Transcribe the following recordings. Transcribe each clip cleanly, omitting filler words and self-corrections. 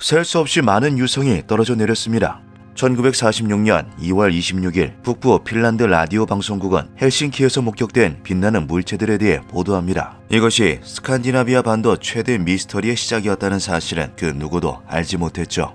셀 수 없이 많은 유성이 떨어져 내렸습니다. 1946년 2월 26일 북부 핀란드 라디오 방송국은 헬싱키에서 목격된 빛나는 물체들에 대해 보도합니다. 이것이 스칸디나비아 반도 최대 미스터리의 시작이었다는 사실은 그 누구도 알지 못했죠.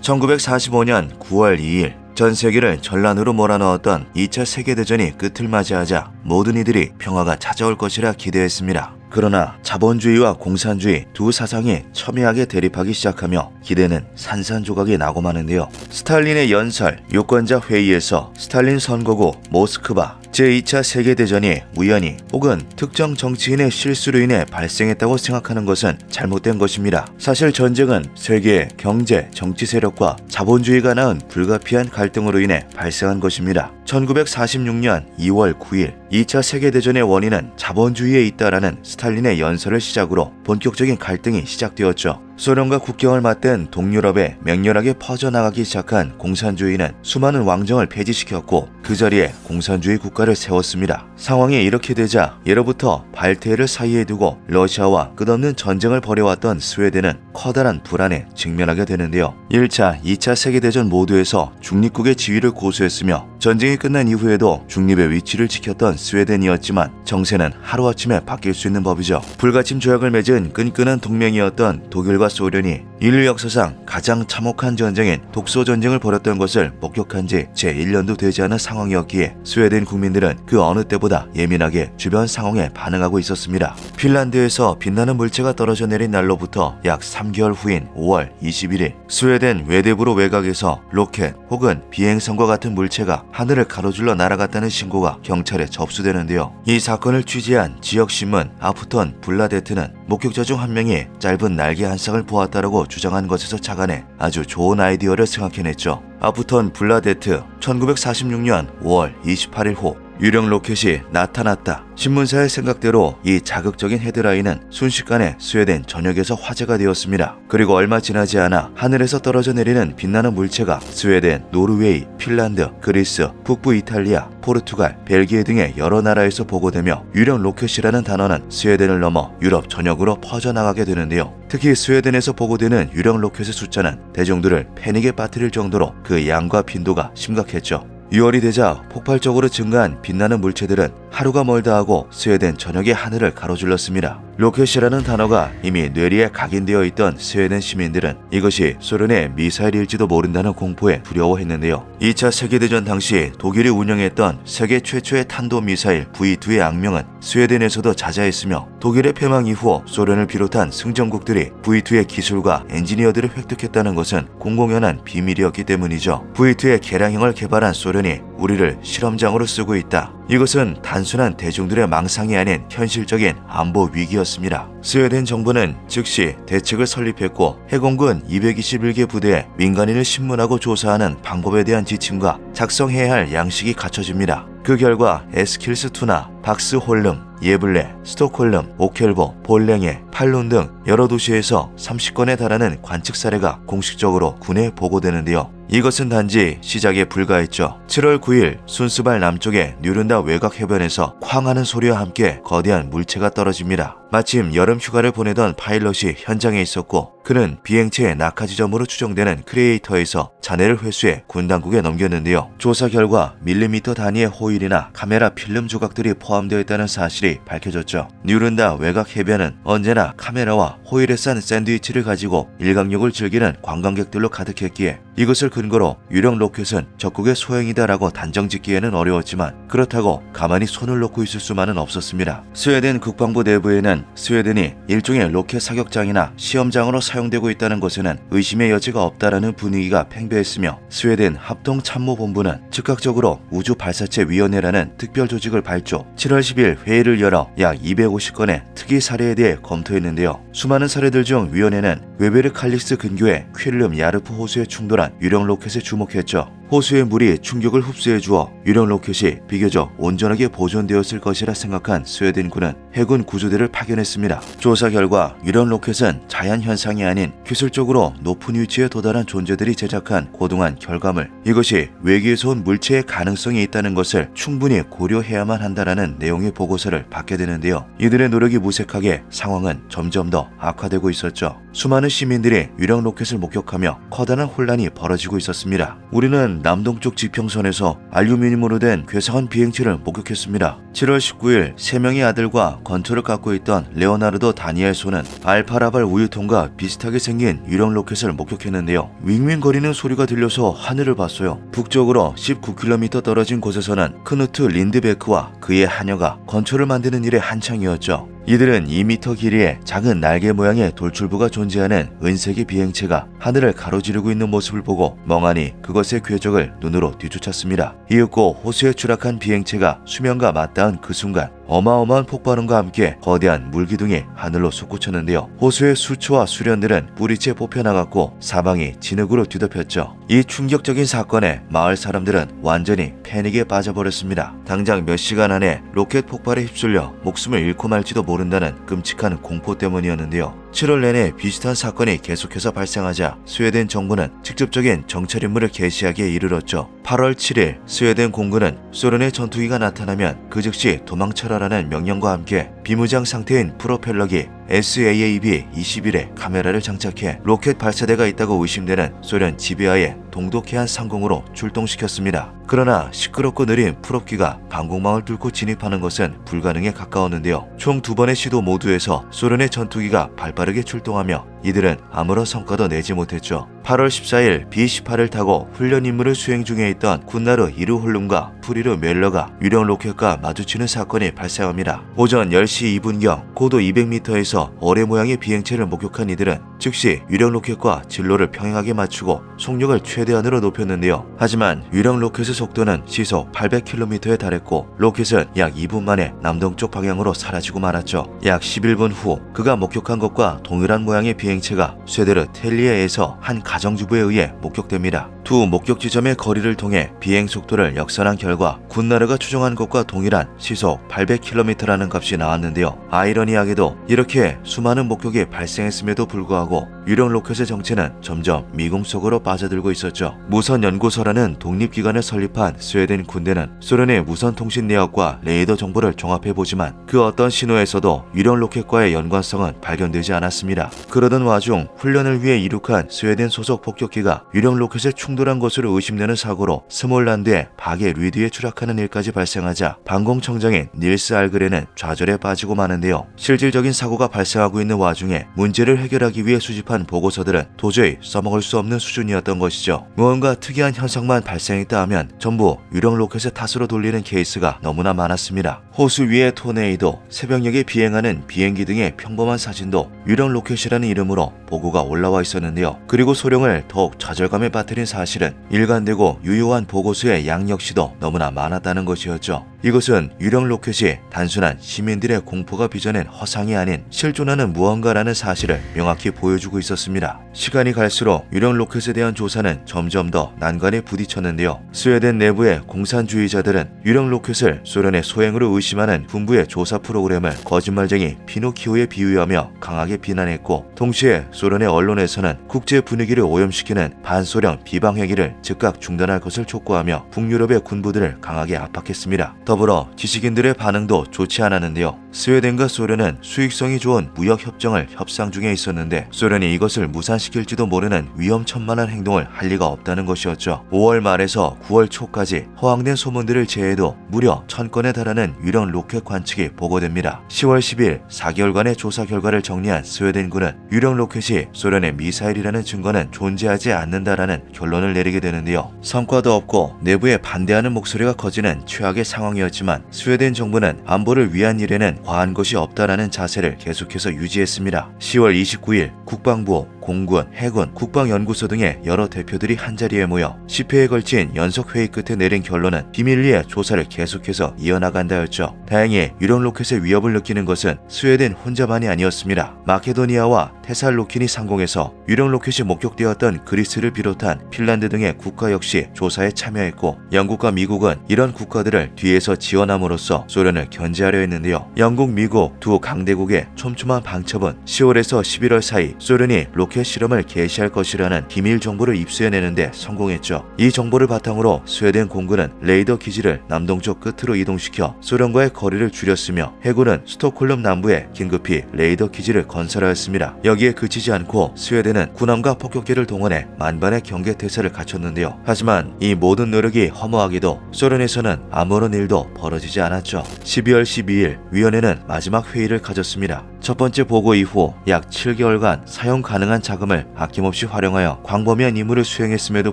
1945년 9월 2일 전 세계를 전란으로 몰아넣었던 2차 세계대전이 끝을 맞이하자 모든 이들이 평화가 찾아올 것이라 기대했습니다. 그러나 자본주의와 공산주의 두 사상이 첨예하게 대립하기 시작하며 기대는 산산조각이 나고 마는데요. 스탈린의 연설, 유권자 회의에서 스탈린 선거구 모스크바 제2차 세계대전이 우연히 혹은 특정 정치인의 실수로 인해 발생했다고 생각하는 것은 잘못된 것입니다. 사실 전쟁은 세계의 경제, 정치 세력과 자본주의가 낳은 불가피한 갈등으로 인해 발생한 것입니다. 1946년 2월 9일 2차 세계대전의 원인은 자본주의에 있다라는 스탈린의 연설을 시작으로 본격적인 갈등이 시작되었죠. 소련과 국경을 맞댄 동유럽에 맹렬하게 퍼져나가기 시작한 공산주의는 수많은 왕정을 폐지시켰고 그 자리에 공산주의 국가를 세웠습니다. 상황이 이렇게 되자 예로부터 발트해를 사이에 두고 러시아와 끝없는 전쟁을 벌여왔던 스웨덴은 커다란 불안에 직면하게 되는데요. 1차, 2차 세계대전 모두에서 중립국의 지위를 고수했으며 전쟁이 끝난 이후에도 중립의 위치를 지켰던 스웨덴이었지만 정세는 하루아침에 바뀔 수 있는 법이죠. 불가침 조약을 맺은 끈끈한 동맹이었던 독일과 소련이 인류 역사상 가장 참혹한 전쟁인 독소전쟁을 벌였던 것을 목격한 지 채 1년도 되지 않은 상황이었기에 스웨덴 국민들은 그 어느 때보다 예민하게 주변 상황에 반응하고 있었습니다. 핀란드에서 빛나는 물체가 떨어져 내린 날로부터 약 3개월 후인 5월 21일 스웨덴 외대부로 외곽에서 로켓 혹은 비행선과 같은 물체가 하늘을 가로질러 날아갔다는 신고가 경찰에 접수되는데요. 이 사건을 취재한 지역신문 아프턴 블라데트는 목격자 중 한 명이 짧은 날개 한 쌍을 보았다라고 주장한 것에서 착안해 아주 좋은 아이디어를 생각해냈죠. 아프턴 블라데트 1946년 5월 28일 후 유령 로켓이 나타났다. 신문사의 생각대로 이 자극적인 헤드라인은 순식간에 스웨덴 전역에서 화제가 되었습니다. 그리고 얼마 지나지 않아 하늘에서 떨어져 내리는 빛나는 물체가 스웨덴, 노르웨이, 핀란드, 그리스, 북부 이탈리아, 포르투갈, 벨기에 등의 여러 나라에서 보고되며 유령 로켓이라는 단어는 스웨덴을 넘어 유럽 전역으로 퍼져나가게 되는데요. 특히 스웨덴에서 보고되는 유령 로켓의 숫자는 대중들을 패닉에 빠뜨릴 정도로 그 양과 빈도가 심각했죠. 6월이 되자 폭발적으로 증가한 빛나는 물체들은 하루가 멀다 하고 스웨덴 전역의 하늘을 가로질렀습니다. 로켓이라는 단어가 이미 뇌리에 각인되어 있던 스웨덴 시민들은 이것이 소련의 미사일일지도 모른다는 공포에 두려워했는데요. 2차 세계대전 당시 독일이 운영했던 세계 최초의 탄도미사일 V2의 악명은 스웨덴에서도 자자했으며 독일의 패망 이후 소련을 비롯한 승전국들이 V2의 기술과 엔지니어들을 획득했다는 것은 공공연한 비밀이었기 때문이죠. V2의 개량형을 개발한 소련이 우리를 실험장으로 쓰고 있다. 이것은 단순한 대중들의 망상이 아닌 현실적인 안보 위기였습니다. 스웨덴 정부는 즉시 대책을 설립했고 해공군 221개 부대에 민간인을 신문하고 조사하는 방법에 대한 지침과 작성해야 할 양식이 갖춰집니다. 그 결과 에스킬스투나 박스홀름, 예블레, 스톡홀름, 오켈보, 볼랭에, 팔룬 등 여러 도시에서 30건에 달하는 관측 사례가 공식적으로 군에 보고되는데요. 이것은 단지 시작에 불과했죠. 7월 9일 순스발 남쪽의 뉴른다 외곽 해변에서 쾅하는 소리와 함께 거대한 물체가 떨어집니다. 마침 여름 휴가를 보내던 파일럿이 현장에 있었고 그는 비행체의 낙하 지점으로 추정되는 크리에이터에서 잔해를 회수해 군 당국에 넘겼는데요. 조사 결과 밀리미터 단위의 호일이나 카메라 필름 조각들이 포함되어 있다는 사실이 밝혀졌죠. 뉴른다 외곽 해변은 언제나 카메라와 호일에 싼 샌드위치를 가지고 일광욕을 즐기는 관광객들로 가득했기에 이것을 근거로 유령 로켓은 적국의 소행이다라고 단정짓기에는 어려웠지만 그렇다고 가만히 손을 놓고 있을 수만은 없었습니다. 스웨덴 국방부 내부에는 스웨덴이 일종의 로켓 사격장이나 시험장으로 사용되고 있다는 것에는 의심의 여지가 없다라는 분위기가 팽배했으며 스웨덴 합동참모본부는 즉각적으로 우주발사체위원회라는 특별 조직을 발족 7월 10일 회의를 열어 약 250건의 특이 사례에 대해 검토했는데요. 수많은 사례들 중 위원회는 웨베르칼릭스 근교의 퀼름 야르프 호수에 충돌한 유령 로켓에 주목했죠. 호수의 물이 충격을 흡수해 주어 유령 로켓이 비교적 온전하게 보존되었을 것이라 생각한 스웨덴군은 해군 구조대를 파견했습니다. 조사 결과 유령 로켓은 자연 현상이 아닌 기술적으로 높은 위치에 도달한 존재들이 제작한 고동한 결과물, 이것이 외계에서 온 물체의 가능성이 있다는 것을 충분히 고려해야만 한다라는 내용의 보고서를 받게 되는데요. 이들의 노력이 무색하게 상황은 점점 더 악화되고 있었죠. 수많은 시민들이 유령 로켓을 목격하며 커다란 혼란이 벌어지고 있었습니다. 우리는 남동쪽 지평선에서 알루미늄으로 된 괴상한 비행체를 목격했습니다. 7월 19일 3명의 아들과 건초를 갖고 있던 레오나르도 다니엘 소는 알파라발 우유통과 비슷하게 생긴 유령 로켓을 목격했는데요. 윙윙거리는 소리가 들려서 하늘을 봤어요. 북쪽으로 19km 떨어진 곳에서는 크누트 린드베크와 그의 하녀가 건초를 만드는 일에 한창이었죠. 이들은 2m 길이의 작은 날개 모양의 돌출부가 존재하는 은색의 비행체가 하늘을 가로지르고 있는 모습을 보고 멍하니 그것의 궤적을 눈으로 뒤쫓았습니다. 이윽고 호수에 추락한 비행체가 수면과 맞닿은 그 순간 어마어마한 폭발음과 함께 거대한 물기둥이 하늘로 솟구쳤는데요. 호수의 수초와 수련들은 뿌리채 뽑혀나갔고 사방이 진흙으로 뒤덮였죠. 이 충격적인 사건에 마을 사람들은 완전히 패닉에 빠져버렸습니다. 당장 몇 시간 안에 로켓 폭발에 휩쓸려 목숨을 잃고 말지도 모른다는 끔찍한 공포 때문이었는데요. 7월 내내 비슷한 사건이 계속해서 발생하자 스웨덴 정부는 직접적인 정찰 임무를 개시하기에 이르렀죠. 8월 7일 스웨덴 공군은 소련의 전투기가 나타나면 그 즉시 도망쳐라라는 명령과 함께 비무장 상태인 프로펠러기 SAAB-21에 카메라를 장착해 로켓 발사대가 있다고 의심되는 소련 지배하에 동독해안 상공으로 출동시켰습니다. 그러나 시끄럽고 느린 풀업기가 방공망을 뚫고 진입하는 것은 불가능에 가까웠는데요. 총 2번의 시도 모두에서 소련의 전투기가 발빠르게 출동하며 이들은 아무런 성과도 내지 못했죠. 8월 14일 B-18을 타고 훈련 임무를 수행 중에 있던 군나르 이르홀름과 프리르 멜러가 유령 로켓과 마주치는 사건이 발생합니다. 오전 10시 2분경 고도 200m에서 어뢰 모양의 비행체를 목격한 이들은 즉시 유령 로켓과 진로를 평행하게 맞추고 속력을 최대한으로 높였는데요. 하지만 유령 로켓의 속도는 시속 800km에 달했고 로켓은 약 2분 만에 남동쪽 방향으로 사라지고 말았죠. 약 11분 후 그가 목격한 것과 동일한 모양의 비행체가 쇠데르 텔리에에서 한 가정주부에 의해 목격됩니다. 두 목격 지점의 거리를 통해 비행 속도를 역산한 결과 군나르가 추정한 것과 동일한 시속 800km라는 값이 나왔는데요. 아이러니하게도 이렇게 수많은 목격이 발생했음에도 불구하고 유령 로켓의 정체는 점점 미궁 속으로 빠져들고 있었죠. 무선연구소라는 독립기관을 설립한 스웨덴 군대는 소련의 무선통신 내역과 레이더 정보를 종합해보지만 그 어떤 신호에서도 유령 로켓과의 연관성은 발견되지 않았습니다. 그러던 와중 훈련을 위해 이륙한 스웨덴 소속 폭격기가 유령 로켓에 충돌한 것으로 의심되는 사고로 스몰란드의 바게 류디에 추락하는 일까지 발생하자 방공청장인 닐스 알그레는 좌절에 빠지고 마는데요. 실질적인 사고가 발생하고 있는 와중에 문제를 해결하기 위해 수집한 보고서들은 도저히 써먹을 수 없는 수준이었던 것이죠. 무언가 특이한 현상만 발생했다 하면 전부 유령 로켓의 탓으로 돌리는 케이스가 너무나 많았습니다. 호수 위의 토네이도, 새벽녘에 비행하는 비행기 등의 평범한 사진도 유령 로켓이라는 이름으로 보고가 올라와 있었는데요. 그리고 소령을 더욱 좌절감에 빠뜨린 사실은 일관되고 유효한 보고서의 양 역시도 너무나 많았다는 것이었죠. 이것은 유령 로켓이 단순한 시민들의 공포가 빚어낸 허상이 아닌 실존하는 무언가라는 사실을 명확히 보여주고 있었습니다. 시간이 갈수록 유령 로켓에 대한 조사는 점점 더 난관에 부딪혔는데요. 스웨덴 내부의 공산주의자들은 유령 로켓을 소련의 소행으로 의심하는 군부의 조사 프로그램을 거짓말쟁이 피노키오에 비유하며 강하게 비난했고, 동시에 소련의 언론에서는 국제 분위기를 오염시키는 반소련 비방 행위를 즉각 중단할 것을 촉구하며 북유럽의 군부들을 강하게 압박했습니다. 더불어 지식인들의 반응도 좋지 않았는데요. 스웨덴과 소련은 수익성이 좋은 무역 협정을 협상 중에 있었는데 소련이 이것을 무산시킬지도 모르는 위험천만한 행동을 할 리가 없다는 것이었죠. 5월 말에서 9월 초까지 허황된 소문들을 제외해도 무려 1000건에 달하는 유령 로켓 관측이 보고됩니다. 10월 10일 4개월간의 조사 결과를 정리한 스웨덴군은 유령 로켓이 소련의 미사일이라는 증거는 존재하지 않는다라는 결론을 내리게 되는데요. 성과도 없고 내부에 반대하는 목소리가 커지는 최악의 상황이었지만 스웨덴 정부는 안보를 위한 일에는 과한 것이 없다라는 자세를 계속해서 유지했습니다. 10월 29일 국방부, 공군, 해군, 국방연구소 등의 여러 대표들이 한자리에 모여 10회에 걸친 연석회의 끝에 내린 결론은 비밀리에 조사를 계속해서 이어나간다였죠. 다행히 유령 로켓의 위협을 느끼는 것은 스웨덴 혼자만이 아니었습니다. 마케도니아와 테살로키니 상공에서 유령 로켓이 목격되었던 그리스를 비롯한 핀란드 등의 국가 역시 조사에 참여했고, 영국과 미국은 이런 국가들을 뒤에서 지원함으로써 소련을 견제하려 했는데요. 영국, 미국 두 강대국의 촘촘한 방첩은 10월에서 11월 사이 소련이 로켓 실험을 개시할 것이라는 비밀 정보를 입수해내는데 성공했죠. 이 정보를 바탕으로 스웨덴 공군은 레이더 기지를 남동쪽 끝으로 이동시켜 소련과의 거리를 줄였으며 해군은 스톡홀름 남부에 긴급히 레이더 기지를 건설하였습니다. 여기에 그치지 않고 스웨덴은 군함과 폭격기를 동원해 만반의 경계 태세를 갖췄는데요. 하지만 이 모든 노력이 허무하게도 소련에서는 아무런 일도 벌어지지 않았죠. 12월 12일 위원회는 마지막 회의를 가졌습니다. 첫 번째 보고 이후 약 7개월간 사용 가능한 자금을 아낌없이 활용하여 광범위한 임무를 수행했음에도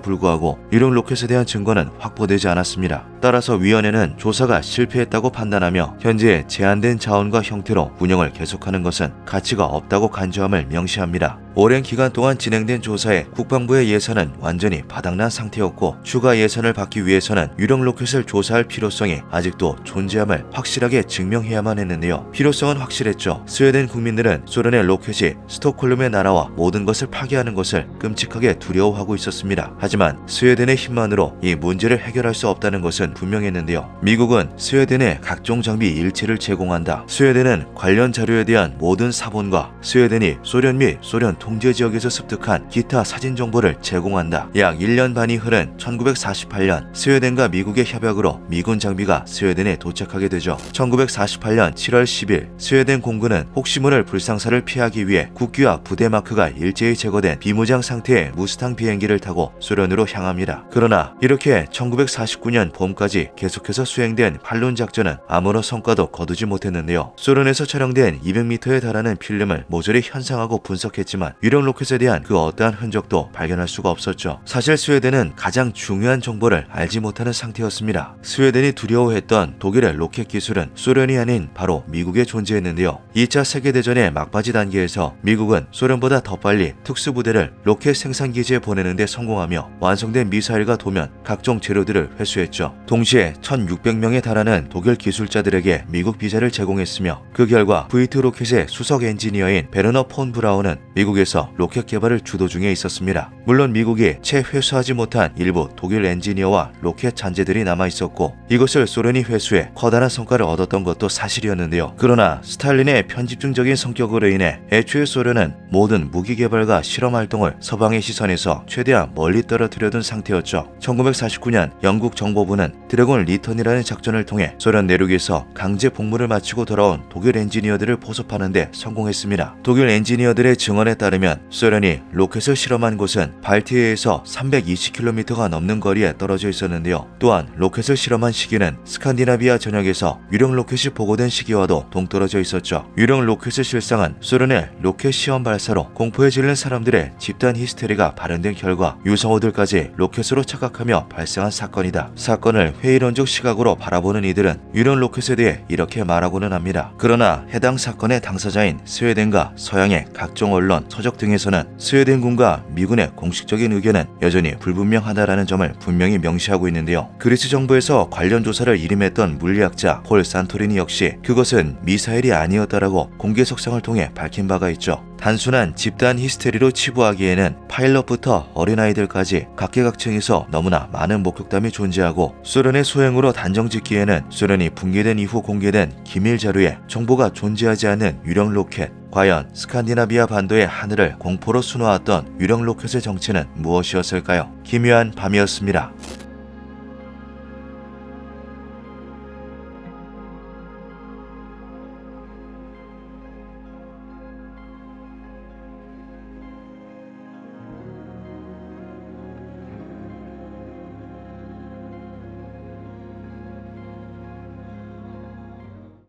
불구하고 유령 로켓에 대한 증거는 확보되지 않았습니다. 따라서 위원회는 조사가 실패했다고 판단하며 현재 제한된 자원과 형태로 운영을 계속하는 것은 가치가 없다고 간주함을 명시합니다. 오랜 기간 동안 진행된 조사에 국방부의 예산은 완전히 바닥난 상태였고 추가 예산을 받기 위해서는 유령 로켓을 조사할 필요성이 아직도 존재함을 확실하게 증명해야만 했는데요. 필요성은 확실했죠. 스웨덴 국민들은 소련의 로켓이 스톡홀름에 날아와 모든 것을 파괴하는 것을 끔찍하게 두려워하고 있었습니다. 하지만 스웨덴의 힘만으로 이 문제를 해결할 수 없다는 것은 분명했는데요. 미국은 스웨덴에 각종 장비 일체를 제공한다. 스웨덴은 관련 자료에 대한 모든 사본과 스웨덴이 소련 및 소련 통제 지역에서 습득한 기타 사진 정보를 제공한다. 약 1년 반이 흐른 1948년 스웨덴과 미국의 협약으로 미군 장비가 스웨덴에 도착하게 되죠. 1948년 7월 10일 스웨덴 공군은 혹시 모를 불상사를 피하기 위해 국기와 부대 마크가 일제히 제거된 비무장 상태의 무스탕 비행기를 타고 소련으로 향합니다. 그러나 이렇게 1949년 봄까지 계속해서 수행된 반론 작전은 아무런 성과도 거두지 못했는데요. 소련에서 촬영된 200m에 달하는 필름을 모조리 현상하고 분석했지만 유령 로켓에 대한 그 어떠한 흔적도 발견할 수가 없었죠. 사실 스웨덴은 가장 중요한 정보를 알지 못하는 상태였습니다. 스웨덴이 두려워했던 독일의 로켓 기술은 소련이 아닌 바로 미국에 존재했는데요. 2차 세계대전의 막바지 단계에서 미국은 소련보다 더 빨리 특수부대를 로켓 생산기지에 보내는 데 성공하며 완성된 미사일과 도면, 각종 재료들을 회수했죠. 동시에 1600명에 달하는 독일 기술자들에게 미국 비자를 제공했으며 그 결과 V2 로켓의 수석 엔지니어인 베르너 폰 브라운은 미국에서 로켓 개발을 주도 중에 있었습니다. 물론 미국이 채 회수하지 못한 일부 독일 엔지니어와 로켓 잔재들이 남아있었고 이것을 소련이 회수해 커다란 성과를 얻었던 것도 사실이었는데요. 그러나 스탈린의 편집증적인 성격으로 인해 애초에 소련은 모든 무기 개발과 실험 활동을 서방의 시선에서 최대한 멀리 떨어뜨려둔 상태였죠. 1949년 영국 정보부는 드래곤 리턴이라는 작전을 통해 소련 내륙에서 강제 복무를 마치고 돌아온 독일 엔지니어들을 포섭하는 데 성공했습니다. 독일 엔지니어들의 증언에 따르면 소련이 로켓을 실험한 곳은 발티해에서 320km가 넘는 거리에 떨어져 있었는데요. 또한 로켓을 실험한 시기는 스칸디나비아 전역에서 유령 로켓이 보고된 시기와도 동떨어져 있었죠. 유령 로켓의 실상은 소련의 로켓 시험 발사로 공포에 질린 사람들의 집단 히스테리가 발현된 결과 유성우들까지 로켓으로 착각하며 발생한 사건이다. 사건을 회의론적 시각으로 바라보는 이들은 유령 로켓에 대해 이렇게 말하고는 합니다. 그러나 해당 사건의 당사자인 스웨덴과 서양의 각종 언론, 서적 등에서는 스웨덴군과 미군의 공식적인 의견은 여전히 불분명하다라는 점을 분명히 명시하고 있는데요. 그리스 정부에서 관련 조사를 일임했던 물리학자 폴 산토리니 역시 그것은 미사일이 아니었다라고 공개 석상을 통해 밝힌 바가 있죠. 단순한 집단 히스테리로 치부하기에는 파일럿부터 어린아이들까지 각계각층에서 너무나 많은 목격담이 존재하고 소련의 소행으로 단정짓기에는 소련이 붕괴된 이후 공개된 기밀 자료에 정보가 존재하지 않는 유령 로켓, 과연 스칸디나비아 반도의 하늘을 공포로 수놓았던 유령 로켓의 정체는 무엇이었을까요? 기묘한 밤이었습니다.